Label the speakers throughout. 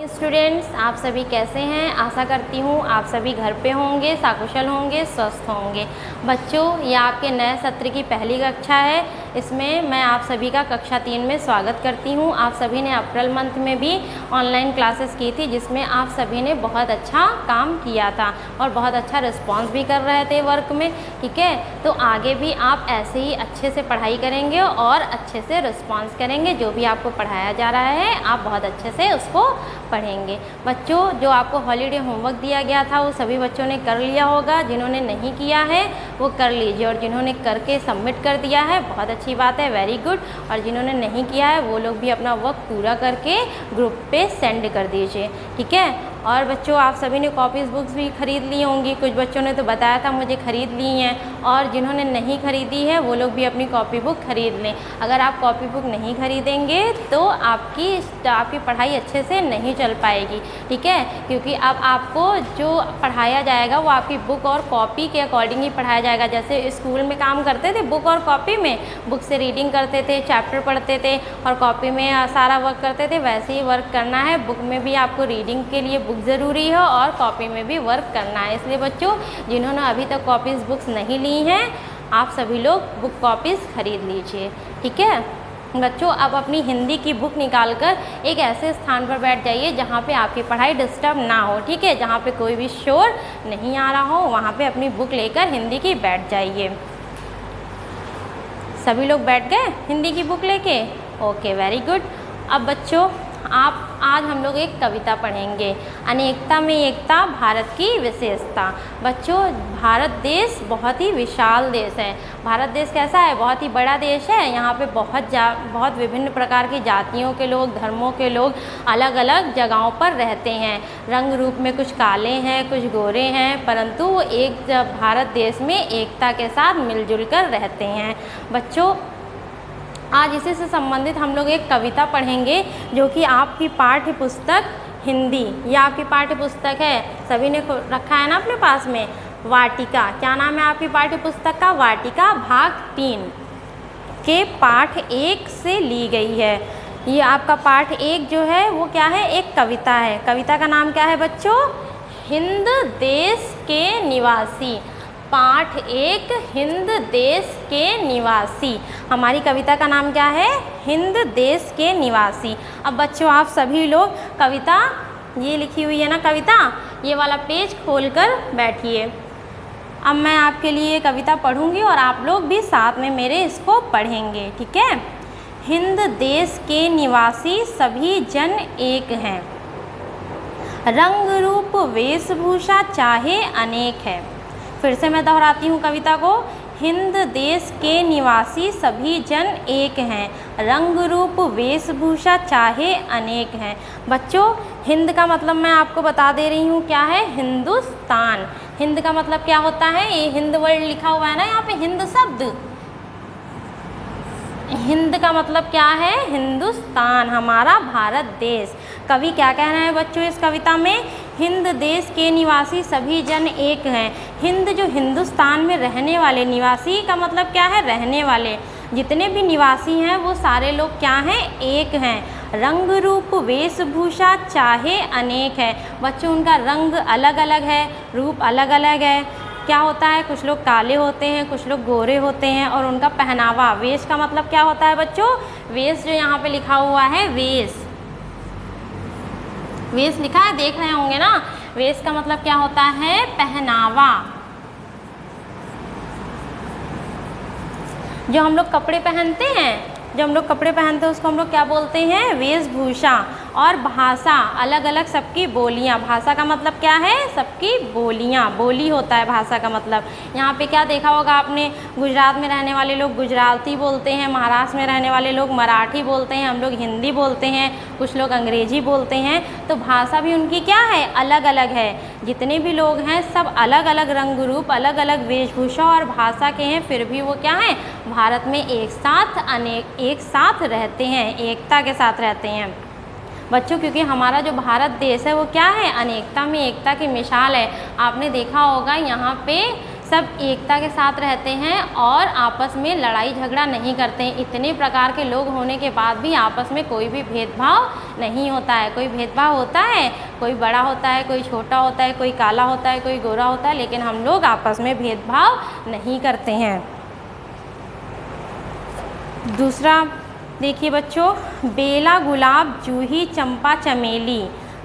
Speaker 1: Students, आप सभी कैसे हैं। आशा करती हूँ आप सभी घर पे होंगे, सकुशल होंगे, स्वस्थ होंगे। बच्चों, ये आपके नए सत्र की पहली कक्षा है। इसमें मैं आप सभी का कक्षा 3 में स्वागत करती हूँ। आप सभी ने अप्रैल मंथ में भी ऑनलाइन क्लासेस की थी, जिसमें आप सभी ने बहुत अच्छा काम किया था और बहुत अच्छा रिस्पॉन्स भी कर रहे थे वर्क में। ठीक है, तो आगे भी आप ऐसे ही अच्छे से पढ़ाई करेंगे और अच्छे से रिस्पॉन्स करेंगे। जो भी आपको पढ़ाया जा रहा है आप बहुत अच्छे से उसको पढ़ेंगे। बच्चों, जो आपको हॉलीडे होमवर्क दिया गया था वो सभी बच्चों ने कर लिया होगा। जिन्होंने नहीं किया है वो कर लीजिए, और जिन्होंने करके सबमिट कर दिया है बहुत अच्छी बात है, वेरी गुड। और जिन्होंने नहीं किया है वो लोग भी अपना वर्क पूरा करके ग्रुप पे सेंड कर दीजिए। ठीक है, और बच्चों आप सभी ने कॉपीज़ बुक्स भी ख़रीद ली होंगी। कुछ बच्चों ने तो बताया था मुझे ख़रीद ली हैं, और जिन्होंने नहीं ख़रीदी है वो लोग भी अपनी कॉपी बुक ख़रीद लें। अगर आप कॉपी बुक नहीं ख़रीदेंगे तो आपकी पढ़ाई अच्छे से नहीं चल पाएगी। ठीक है, क्योंकि अब आपको जो पढ़ाया जाएगा वो आपकी बुक और कॉपी के अकॉर्डिंग ही पढ़ाया जाएगा। जैसे स्कूल में काम करते थे बुक और कॉपी में, बुक से रीडिंग करते थे, चैप्टर पढ़ते थे और कॉपी में सारा वर्क करते थे, वैसे ही वर्क करना है। बुक में भी आपको रीडिंग के लिए बुक ज़रूरी है और कॉपी में भी वर्क करना है। इसलिए बच्चों, जिन्होंने अभी तक कॉपीज़ बुक्स नहीं ली हैं आप सभी लोग बुक कॉपीज़ ख़रीद लीजिए। ठीक है बच्चों, अब अपनी हिंदी की बुक निकालकर एक ऐसे स्थान पर बैठ जाइए जहाँ पे आपकी पढ़ाई डिस्टर्ब ना हो। ठीक है, जहाँ पे कोई भी शोर नहीं आ रहा हो वहाँ पे अपनी बुक लेकर हिंदी की बैठ जाइए। सभी लोग बैठ गए हिंदी की बुक लेके? Okay, very good. अब बच्चों आज हम लोग एक कविता पढ़ेंगे, अनेकता में एकता भारत की विशेषता। बच्चों, भारत देश बहुत ही विशाल देश है। भारत देश कैसा है? बहुत ही बड़ा देश है। यहाँ पे बहुत विभिन्न प्रकार की जातियों के लोग, धर्मों के लोग अलग अलग जगहों पर रहते हैं। रंग रूप में कुछ काले हैं, कुछ गोरे हैं, परंतु वो एक भारत देश में एकता के साथ मिलजुल कर रहते हैं। बच्चों, आज इसी से संबंधित हम लोग एक कविता पढ़ेंगे जो कि आपकी पाठ्य पुस्तक हिंदी, यह आपकी पाठ्य पुस्तक है, सभी ने रखा है ना अपने पास में। वाटिका, क्या नाम है आपकी पाठ्य पुस्तक का? वाटिका भाग 3 के पाठ 1 से ली गई है। ये आपका पाठ 1 जो है वो क्या है? एक कविता है। कविता का नाम क्या है बच्चों? हिंद देश के निवासी। पाठ 1 हिंद देश के निवासी। हमारी कविता का नाम क्या है? हिंद देश के निवासी। अब बच्चों आप सभी लोग कविता, ये लिखी हुई है ना कविता, ये वाला पेज खोलकर बैठिए। अब मैं आपके लिए कविता पढ़ूंगी और आप लोग भी साथ में मेरे इसको पढ़ेंगे। ठीक है। हिंद देश के निवासी सभी जन एक हैं, रंग रूप वेशभूषा चाहे अनेक है। फिर से मैं दोहराती हूँ कविता को। हिंद देश के निवासी सभी जन एक हैं, रंग रूप वेशभूषा चाहे अनेक हैं। बच्चों, हिंद का मतलब मैं आपको बता दे रही हूँ क्या है? हिंदुस्तान। हिंद का मतलब क्या होता है? ये हिंद वर्ड लिखा हुआ है ना यहाँ पे, हिंद शब्द। हिंद का मतलब क्या है? हिंदुस्तान, हमारा भारत देश। कवि क्या कह रहे हैं बच्चों इस कविता में? हिंद देश के निवासी सभी जन एक हैं। हिंद जो हिंदुस्तान में रहने वाले, निवासी का मतलब क्या है? रहने वाले। जितने भी निवासी हैं वो सारे लोग क्या हैं? एक हैं। रंग रूप वेशभूषा चाहे अनेक है। बच्चों, उनका रंग अलग अलग है, रूप अलग अलग है। क्या होता है? कुछ लोग काले होते हैं, कुछ लोग गोरे होते हैं, और उनका पहनावा, वेश का मतलब क्या होता है बच्चों? वेश जो यहाँ पे लिखा हुआ है, वेश, वेश लिखा है, देख रहे होंगे ना। वेश का मतलब क्या होता है? पहनावा। जो हम लोग कपड़े पहनते हैं, उसको हम लोग क्या बोलते हैं? वेशभूषा। और भाषा, अलग अलग सबकी बोलियाँ। भाषा का मतलब क्या है? सबकी बोलियाँ, बोली होता है भाषा का मतलब। यहाँ पे क्या देखा होगा आपने? गुजरात में रहने वाले लोग गुजराती बोलते हैं, महाराष्ट्र में रहने वाले लोग मराठी बोलते हैं, हम लोग हिंदी बोलते हैं, कुछ लोग अंग्रेजी बोलते हैं। तो भाषा भी उनकी क्या है? अलग अलग है। जितने भी लोग हैं सब अलग अलग रंग रूप, अलग अलग वेशभूषा और भाषा के हैं, फिर भी वो क्या हैं? भारत में एक साथ रहते हैं, एकता के साथ रहते हैं। बच्चों, क्योंकि हमारा जो भारत देश है वो क्या है? अनेकता में एकता की मिसाल है। आपने देखा होगा यहाँ पे सब एकता के साथ रहते हैं और आपस में लड़ाई झगड़ा नहीं करते हैं। इतने प्रकार के लोग होने के बाद भी आपस में कोई भी भेदभाव नहीं होता है। कोई भेदभाव होता है, कोई बड़ा होता है, कोई छोटा होता है, कोई काला होता है, कोई गोरा होता है, लेकिन हम लोग आपस में भेदभाव नहीं करते हैं। दूसरा देखिए बच्चों, बेला गुलाब जूही चंपा चमेली,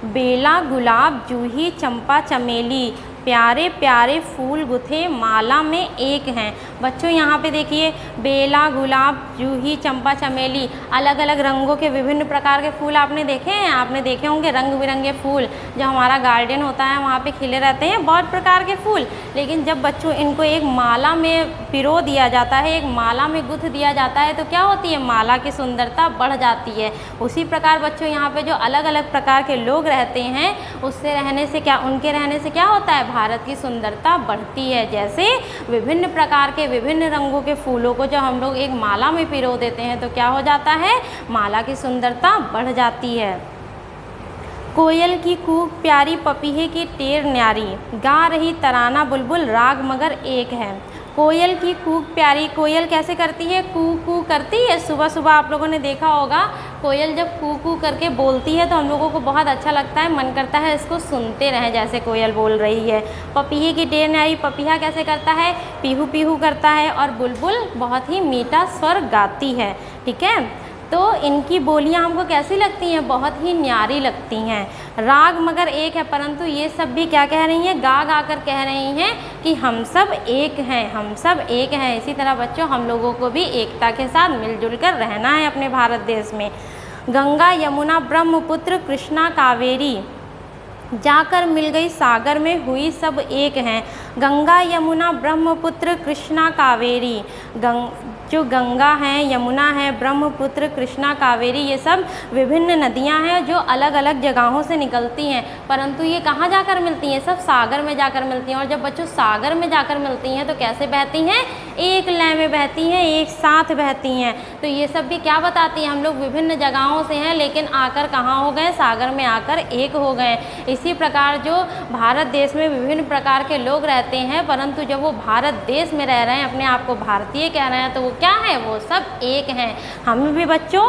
Speaker 1: बेला गुलाब जूही चंपा चमेली, प्यारे प्यारे फूल गुथे माला में एक हैं। बच्चों यहाँ पे देखिए, बेला गुलाब जूही चंपा चमेली, अलग अलग रंगों के विभिन्न प्रकार के फूल आपने देखे हैं। आपने देखे होंगे रंग बिरंगे फूल, जो हमारा गार्डन होता है वहाँ पे खिले रहते हैं बहुत प्रकार के फूल। लेकिन जब बच्चों इनको एक माला में पिरो दिया जाता है, एक माला में गुथ दिया जाता है, तो क्या होती है, माला की सुंदरता बढ़ जाती है। उसी प्रकार बच्चों यहाँ पे जो अलग अलग प्रकार के लोग रहते हैं, उससे रहने से क्या, उनके रहने से क्या होता है, भारत की सुंदरता बढ़ती है। जैसे विभिन्न प्रकार के विभिन्न रंगों के फूलों को जब हम लोग एक माला में पिरो देते हैं तो क्या हो जाता है, माला की सुंदरता बढ़ जाती है। कोयल की कूक प्यारी पपीहे की टेर न्यारी, गा रही तराना बुलबुल राग मगर एक है। कोयल की कूक प्यारी, कोयल कैसे करती है, कू कू करती है। सुबह सुबह आप लोगों ने देखा होगा, कोयल जब कू कू करके बोलती है तो हम लोगों को बहुत अच्छा लगता है, मन करता है इसको सुनते रहें जैसे कोयल बोल रही है। पपीहे की टेर न्यारी, पपीहा कैसे करता है, पीहू पीहू करता है, और बुलबुल बहुत ही मीठा स्वर गाती है। ठीक है, तो इनकी बोलियां हमको कैसी लगती हैं, बहुत ही न्यारी लगती हैं। राग मगर एक है, परंतु ये सब भी क्या कह रही हैं, गा गा कर कह रही हैं कि हम सब एक हैं, हम सब एक हैं। इसी तरह बच्चों हम लोगों को भी एकता के साथ मिलजुल कर रहना है अपने भारत देश में। गंगा यमुना ब्रह्मपुत्र कृष्णा कावेरी, जाकर मिल गई सागर में हुई सब एक हैं। गंगा यमुना ब्रह्मपुत्र कृष्णा कावेरी, जो गंगा है, यमुना है, ब्रह्मपुत्र, कृष्णा, कावेरी, ये सब विभिन्न नदियां हैं जो अलग अलग जगहों से निकलती हैं, परंतु ये कहाँ जाकर मिलती हैं, सब सागर में जाकर मिलती हैं। और जब बच्चों सागर में जाकर मिलती हैं तो कैसे बहती हैं, एक लय में बहती हैं, एक साथ बहती हैं। तो ये सब भी क्या बताती हैं, हम लोग विभिन्न जगहों से हैं लेकिन आकर कहाँ हो गए, सागर में आकर एक हो गए। इसी प्रकार जो भारत देश में विभिन्न प्रकार के लोग रहते हैं, परंतु जब वो भारत देश में रह रहे हैं, अपने आप को भारतीय कह रहे हैं, तो वो क्या है, वो सब एक हैं। हमें भी बच्चों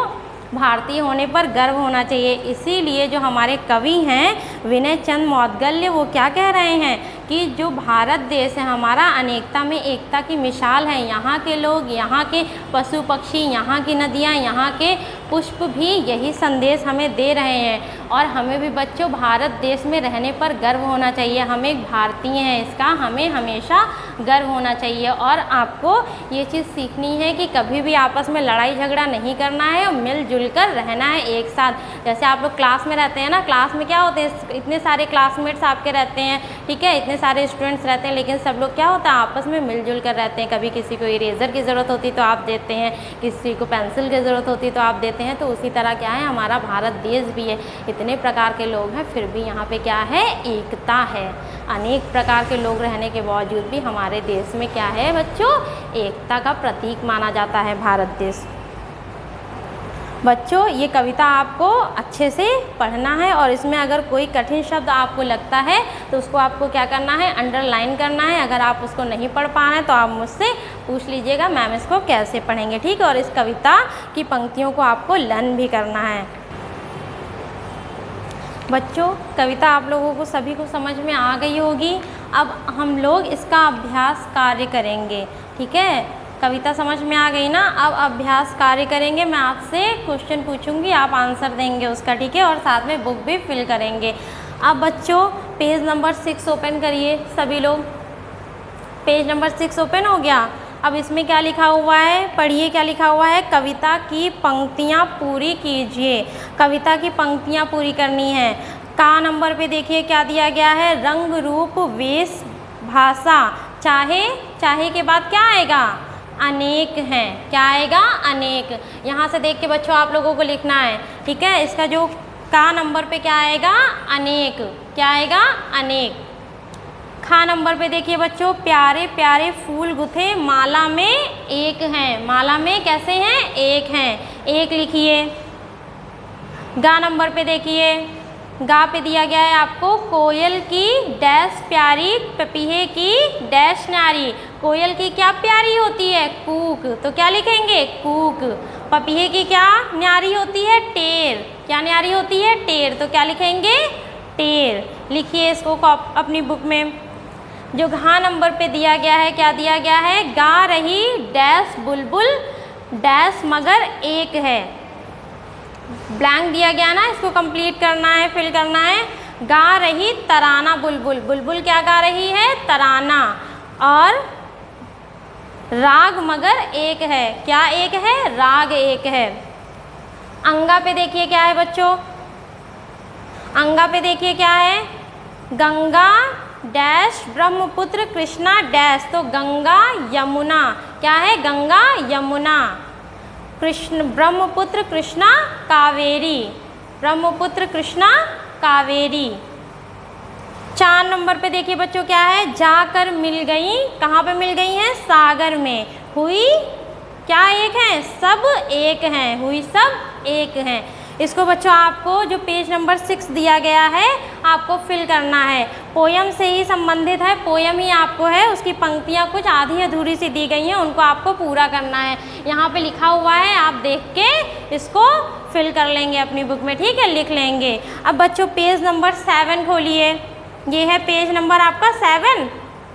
Speaker 1: भारतीय होने पर गर्व होना चाहिए। इसीलिए जो हमारे कवि हैं विनय चंद मौदगल्य, वो क्या कह रहे हैं कि जो भारत देश है हमारा अनेकता में एकता की मिसाल है। यहाँ के लोग, यहाँ के पशु पक्षी, यहाँ की नदियाँ, यहाँ के पुष्प भी यही संदेश हमें दे रहे हैं। और हमें भी बच्चों भारत देश में रहने पर गर्व होना चाहिए। हम एक भारतीय हैं, इसका हमें हमेशा गर्व होना चाहिए। और आपको ये चीज़ सीखनी है कि कभी भी आपस में लड़ाई झगड़ा नहीं करना है और मिलजुल कर रहना है एक साथ। जैसे आप लोग क्लास में रहते हैं ना, क्लास में क्या होते हैं, इतने सारे क्लासमेट्स आपके रहते हैं, ठीक है, इतने सारे स्टूडेंट्स रहते हैं, लेकिन सब लोग क्या होता है, आपस में मिलजुल कर रहते हैं। कभी किसी को इरेज़र की ज़रूरत होती तो आप देते हैं, किसी को पेंसिल की ज़रूरत होती तो आप देते हैं। तो उसी तरह क्या है, हमारा भारत देश भी है, इतने प्रकार के लोग हैं, फिर भी यहाँ पे क्या है, एकता है। अनेक प्रकार के लोग रहने के बावजूद भी हमारे देश में क्या है बच्चों, एकता का प्रतीक माना जाता है भारत देश। बच्चों ये कविता आपको अच्छे से पढ़ना है और इसमें अगर कोई कठिन शब्द आपको लगता है तो उसको आपको क्या करना है, अंडरलाइन करना है। अगर आप उसको नहीं पढ़ पा रहे हैं तो आप मुझसे पूछ लीजिएगा, मैम इसको कैसे पढ़ेंगे, ठीक है। और इस कविता की पंक्तियों को आपको लर्न भी करना है। बच्चों कविता आप लोगों को सभी को समझ में आ गई होगी। अब हम लोग इसका अभ्यास कार्य करेंगे, ठीक है। कविता समझ में आ गई ना, अब अभ्यास कार्य करेंगे। मैं आपसे क्वेश्चन पूछूंगी, आप आंसर देंगे उसका, ठीक है, और साथ में बुक भी फिल करेंगे। अब बच्चों पेज नंबर 6 ओपन करिए सभी लोग। पेज नंबर 6 ओपन हो गया। अब इसमें क्या लिखा हुआ है, पढ़िए क्या लिखा हुआ है, कविता की पंक्तियाँ पूरी कीजिए। कविता की पंक्तियाँ पूरी करनी है। का नंबर पे देखिए क्या दिया गया है, रंग रूप वेश भाषा। चाहे, चाहे के बाद क्या आएगा, अनेक हैं। क्या आएगा, अनेक। यहाँ से देख के बच्चों आप लोगों को लिखना है, ठीक है। इसका जो का नंबर पे क्या आएगा, अनेक। क्या आएगा, अनेक। खा नंबर पे देखिए बच्चों, प्यारे प्यारे फूल गुथे माला में एक हैं। माला में कैसे हैं, एक हैं, एक लिखिए। गा नंबर पे देखिए, गा पे दिया गया है आपको कोयल की डैश प्यारी, पपीहे की डैश न्यारी। कोयल की क्या प्यारी होती है? कूक, तो क्या लिखेंगे? कूक। पपीहे की क्या न्यारी होती है? टेर। क्या न्यारी होती है? टेर, तो क्या लिखेंगे? टेर। लिखिए इसको अपनी बुक में। जो घ नंबर पे दिया गया है, क्या दिया गया है? गा रही डैश बुलबुल डैश मगर एक है। ब्लैंक दिया गया ना, इसको कंप्लीट करना है, फिल करना है। गा रही तराना बुलबुल, बुलबुल क्या गा रही है? तराना। और राग मगर एक है, क्या एक है? राग एक है। अंगा पे देखिए क्या है बच्चों, अंगा पे देखिए क्या है? गंगा डैश ब्रह्मपुत्र कृष्णा डैश, तो गंगा यमुना, क्या है? गंगा यमुना। कृष्ण ब्रह्मपुत्र कृष्णा कावेरी, ब्रह्मपुत्र कृष्णा कावेरी। 4 नंबर पे देखिए बच्चों क्या है? जाकर मिल गई, कहाँ पे मिल गई हैं? सागर में। हुई क्या एक है? सब एक हैं, हुई सब एक हैं। इसको बच्चों आपको जो पेज नंबर 6 दिया गया है आपको फिल करना है। पोयम से ही संबंधित है, पोयम ही आपको है, उसकी पंक्तियाँ कुछ आधी अधूरी सी दी गई हैं, उनको आपको पूरा करना है। यहाँ पे लिखा हुआ है, आप देख के इसको फिल कर लेंगे अपनी बुक में, ठीक है? लिख लेंगे। अब बच्चों पेज नंबर 7 खोलिए, ये है पेज नंबर आपका 7,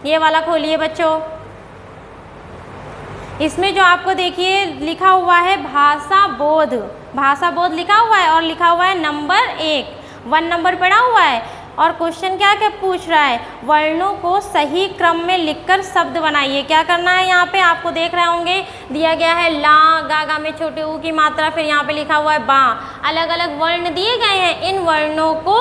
Speaker 1: ये वाला खोलिए बच्चों। इसमें जो आपको देखिए लिखा हुआ है भाषा बोध, भाषा बोध लिखा हुआ है और लिखा हुआ है नंबर 1 नंबर पड़ा हुआ है। और क्वेश्चन क्या क्या पूछ रहा है? वर्णों को सही क्रम में लिखकर शब्द बनाइए। क्या करना है? यहाँ पे आपको देख रहे होंगे दिया गया है ला, गा में छोटे ऊ की मात्रा, फिर यहाँ पे लिखा हुआ है बा, अलग अलग वर्ण दिए गए हैं। इन वर्णों को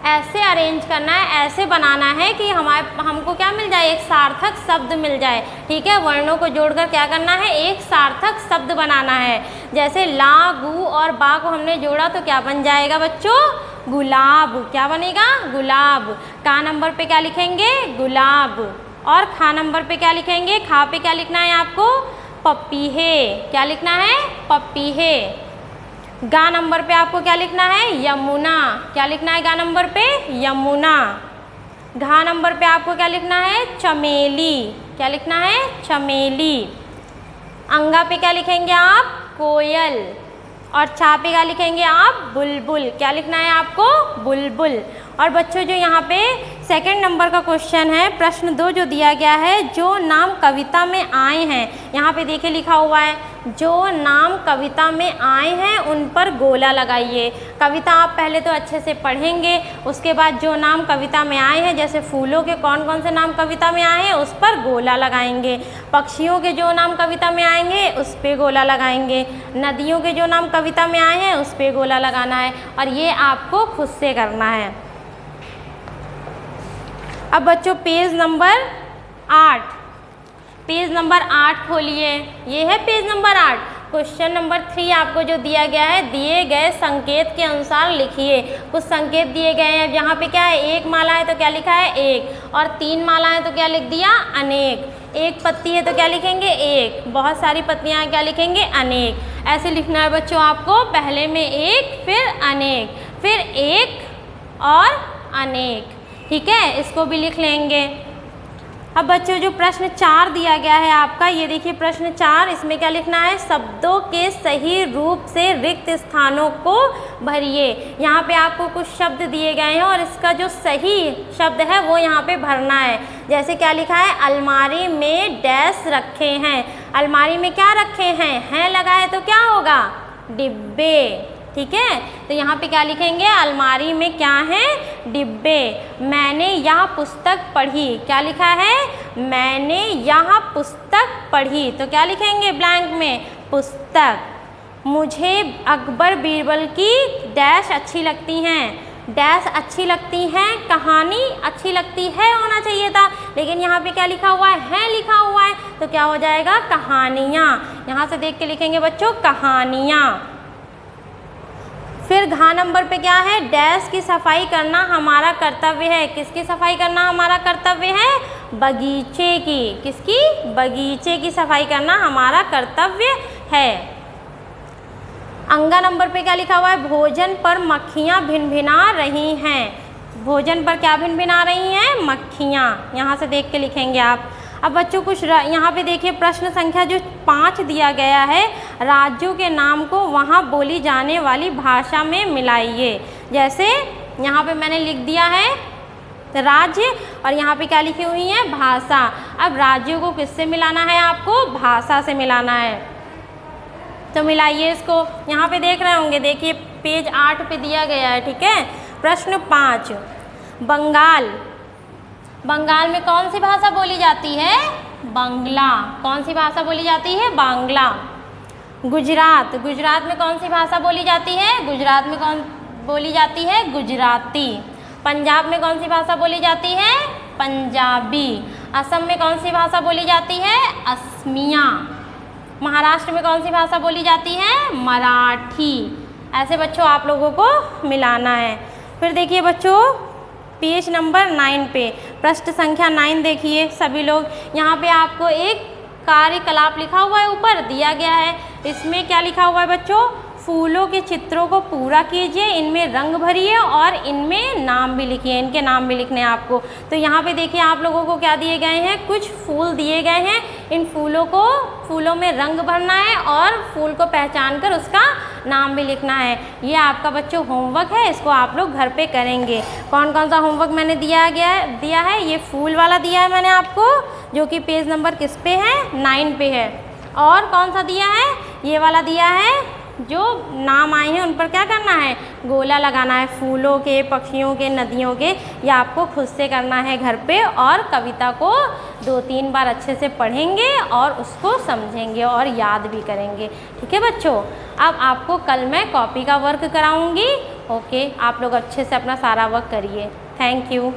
Speaker 1: ऐसे अरेंज करना है, ऐसे बनाना है कि हमको क्या मिल जाए? एक सार्थक शब्द मिल जाए, ठीक है? वर्णों को जोड़कर क्या करना है? एक सार्थक शब्द बनाना है। जैसे ला, गु और बा को हमने जोड़ा तो क्या बन जाएगा बच्चों? गुलाब। क्या बनेगा? गुलाब। का नंबर पे क्या लिखेंगे? गुलाब। और खा नंबर पे क्या लिखेंगे? खा पे क्या लिखना है आपको? पपीहे। क्या लिखना है? पपीहे। गा नंबर पे आपको क्या लिखना है? यमुना। क्या लिखना है गा नंबर पे? यमुना। घा नंबर पे आपको क्या लिखना है? चमेली। क्या लिखना है? चमेली। अंगा पे क्या लिखेंगे आप? कोयल। और चा पे क्या लिखेंगे आप? बुलबुल। क्या लिखना है आपको? बुलबुल। और बच्चों जो यहाँ पे 2 नंबर का क्वेश्चन है, प्रश्न 2 जो दिया गया है, जो नाम कविता में आए हैं, यहाँ पे देखिए लिखा हुआ है जो नाम कविता में आए हैं उन पर गोला लगाइए। कविता आप पहले तो अच्छे से पढ़ेंगे, उसके बाद जो नाम कविता में आए हैं, जैसे फूलों के कौन कौन से नाम कविता में आए हैं उस पर गोला लगाएंगे, पक्षियों के जो नाम कविता में आएंगे उस पर गोला लगाएंगे, नदियों के जो नाम कविता में आए हैं उस पर गोला लगाना है, और ये आपको खुद से करना है। अब बच्चों पेज नंबर 8, पेज नंबर 8 खोलिए। ये है पेज नंबर 8। क्वेश्चन नंबर 3 आपको जो दिया गया है, दिए गए संकेत के अनुसार लिखिए। कुछ संकेत दिए गए हैं। यहाँ पे क्या है? 1 माला है तो क्या लिखा है? 1, और 3 माला है तो क्या लिख दिया? अनेक। 1 पत्ती है तो क्या लिखेंगे? 1, बहुत सारी पत्तियाँ हैं क्या लिखेंगे? अनेक। ऐसे लिखना है बच्चों आपको, पहले में 1, फिर अनेक, फिर 1 और अनेक, ठीक है? इसको भी लिख लेंगे। अब बच्चों जो प्रश्न 4 दिया गया है आपका, ये देखिए प्रश्न 4, इसमें क्या लिखना है? शब्दों के सही रूप से रिक्त स्थानों को भरिए। यहाँ पे आपको कुछ शब्द दिए गए हैं और इसका जो सही शब्द है वो यहाँ पे भरना है। जैसे क्या लिखा है? अलमारी में डैश रखे हैं। अलमारी में क्या रखे हैं लगा है तो क्या होगा? डिब्बे, ठीक है? तो यहाँ पे क्या लिखेंगे? अलमारी में क्या है? डिब्बे। मैंने यह पुस्तक पढ़ी। क्या लिखा है? मैंने यह पुस्तक पढ़ी, तो क्या लिखेंगे ब्लैंक में? पुस्तक। मुझे अकबर बीरबल की डैश अच्छी लगती हैं। डैश अच्छी लगती हैं, कहानी अच्छी लगती है होना चाहिए था, लेकिन यहाँ पे क्या लिखा हुआ है? लिखा हुआ है, तो क्या हो जाएगा? कहानियाँ। यहाँ से देख के लिखेंगे बच्चों, कहानियाँ। फिर घा नंबर पे क्या है? डैश की सफाई करना हमारा कर्तव्य है। किसकी सफाई करना हमारा कर्तव्य है? बगीचे की। किसकी? बगीचे की सफाई करना हमारा कर्तव्य है। अंगा नंबर पे क्या लिखा हुआ है? भोजन पर मक्खियाँ भिनभिना रही हैं। भोजन पर क्या भिनभिना रही हैं? मक्खियाँ। यहाँ से देख के लिखेंगे आप। अब बच्चों कुछ यहाँ पे देखिए प्रश्न संख्या जो 5 दिया गया है, राज्यों के नाम को वहाँ बोली जाने वाली भाषा में मिलाइए। जैसे यहाँ पे मैंने लिख दिया है राज्य और यहाँ पे क्या लिखी हुई है? भाषा। अब राज्यों को किससे मिलाना है? आपको भाषा से मिलाना है। तो मिलाइए इसको। यहाँ पे देख रहे होंगे, देखिए पेज 8 पे दिया गया है, ठीक है। प्रश्न 5, बंगाल। बंगाल में कौन सी भाषा बोली जाती है? बांग्ला। कौन सी भाषा बोली जाती है? बांग्ला। गुजरात। गुजरात में कौन सी भाषा बोली जाती है? गुजरात में कौन बोली जाती है? गुजराती। पंजाब में कौन सी भाषा बोली जाती है? पंजाबी। असम में कौन सी भाषा बोली जाती है? असमिया। महाराष्ट्र में कौन सी भाषा बोली जाती है? मराठी। ऐसे बच्चों आप लोगों को मिलाना है। फिर देखिए बच्चों पेज नंबर 9 पे प्रश्न संख्या 9 देखिए सभी लोग। यहाँ पे आपको एक कार्यकलाप लिखा हुआ है, ऊपर दिया गया है। इसमें क्या लिखा हुआ है बच्चों? फूलों के चित्रों को पूरा कीजिए, इनमें रंग भरिए और इनमें नाम भी लिखिए। इनके नाम भी लिखने हैं आपको। तो यहाँ पे देखिए आप लोगों को क्या दिए गए हैं? कुछ फूल दिए गए हैं। इन फूलों में रंग भरना है और फूल को पहचान कर उसका नाम भी लिखना है। ये आपका बच्चों होमवर्क है, इसको आप लोग घर पे करेंगे। कौन कौन सा होमवर्क मैंने दिया है? ये फूल वाला दिया है मैंने आपको, जो कि पेज नंबर किस पे है? 9 पे है। और कौन सा दिया है? ये वाला दिया है, जो नाम आए हैं उन पर क्या करना है? गोला लगाना है। फूलों के, पक्षियों के, नदियों के, ये आपको खुद से करना है घर पे। और कविता को 2-3 बार अच्छे से पढ़ेंगे और उसको समझेंगे और याद भी करेंगे, ठीक है बच्चों। अब आपको कल मैं कॉपी का वर्क कराऊंगी। ओके, आप लोग अच्छे से अपना सारा वर्क करिए। Thank you.